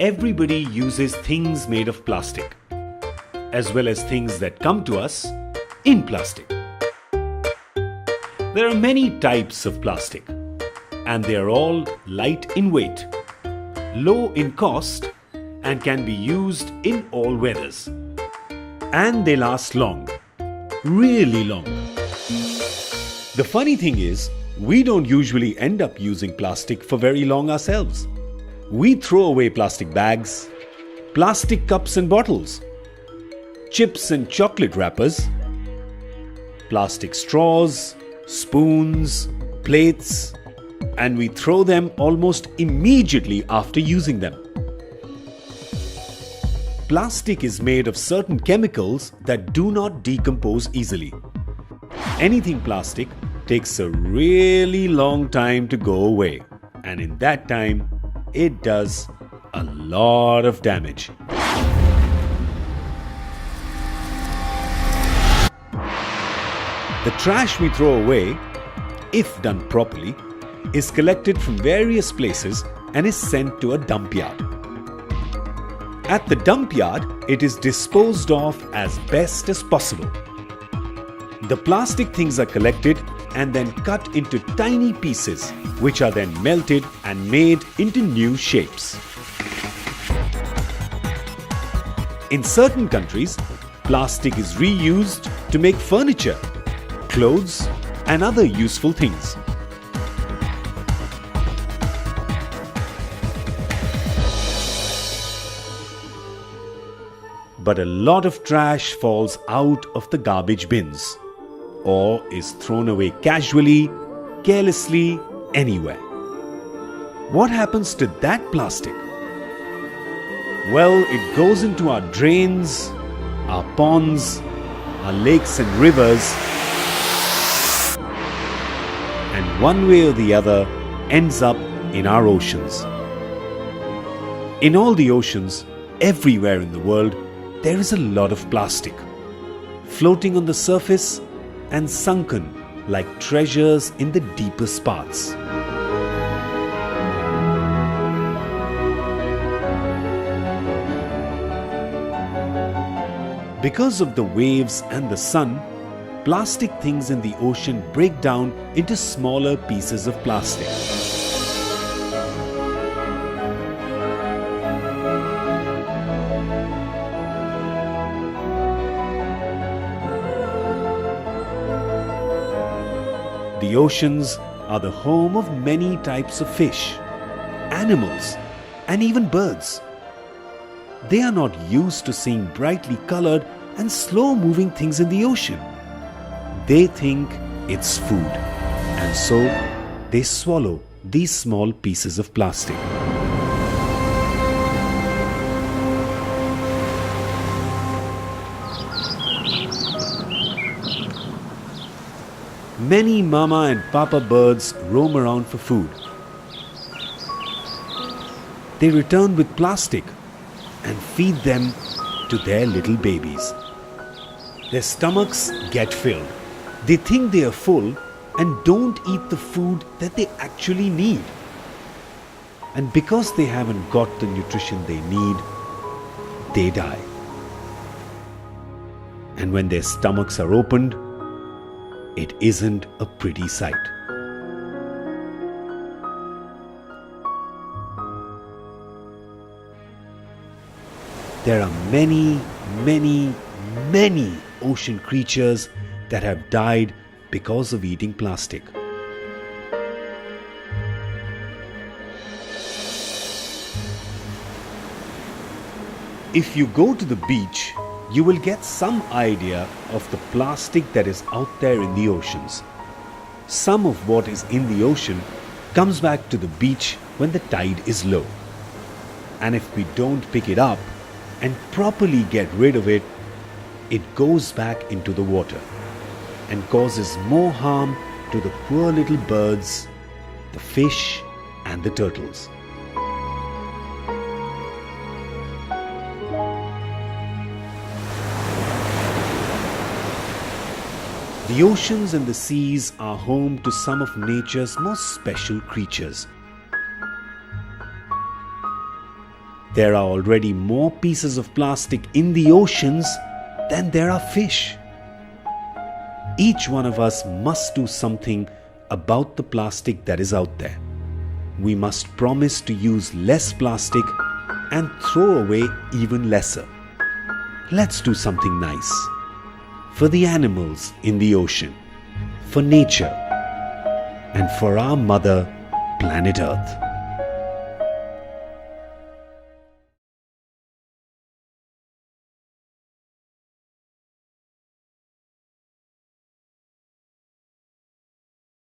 Everybody uses things made of plastic, as well as things that come to us in plastic. There are many types of plastic, and they are all light in weight, low in cost, and can be used in all weathers. And they last long, really long. The funny thing is, we don't usually end up using plastic for very long ourselves. We throw away plastic bags, plastic cups and bottles, chips and chocolate wrappers, plastic straws, spoons, plates, and we throw them almost immediately after using them. Plastic is made of certain chemicals that do not decompose easily. Anything plastic takes a really long time to go away, and in that time, it does a lot of damage. The trash we throw away, if done properly, is collected from various places and is sent to a dump yard. At the dump yard, it is disposed of as best as possible. The plastic things are collected and then cut into tiny pieces, which are then melted and made into new shapes. In certain countries, plastic is reused to make furniture, clothes, and other useful things. But a lot of trash falls out of the garbage bins, or is thrown away casually, carelessly, anywhere. What happens to that plastic? Well, it goes into our drains, our ponds, our lakes and rivers, and one way or the other ends up in our oceans. In all the oceans, everywhere in the world, there is a lot of plastic, floating on the surface and sunken like treasures in the deepest parts. Because of the waves and the sun, plastic things in the ocean break down into smaller pieces of plastic. The oceans are the home of many types of fish, animals, and even birds. They are not used to seeing brightly colored and slow-moving things in the ocean. They think it's food, and so they swallow these small pieces of plastic. Many mama and papa birds roam around for food. They return with plastic and feed them to their little babies. Their stomachs get filled. They think they are full and don't eat the food that they actually need. And because they haven't got the nutrition they need, they die. And when their stomachs are opened, it isn't a pretty sight. There are many, many, many ocean creatures that have died because of eating plastic. If you go to the beach, you will get some idea of the plastic that is out there in the oceans. Some of what is in the ocean comes back to the beach when the tide is low. And if we don't pick it up and properly get rid of it, it goes back into the water and causes more harm to the poor little birds, the fish, and the turtles. The oceans and the seas are home to some of nature's most special creatures. There are already more pieces of plastic in the oceans than there are fish. Each one of us must do something about the plastic that is out there. We must promise to use less plastic and throw away even lesser. Let's do something nice for the animals in the ocean, for nature, and for our mother, planet Earth.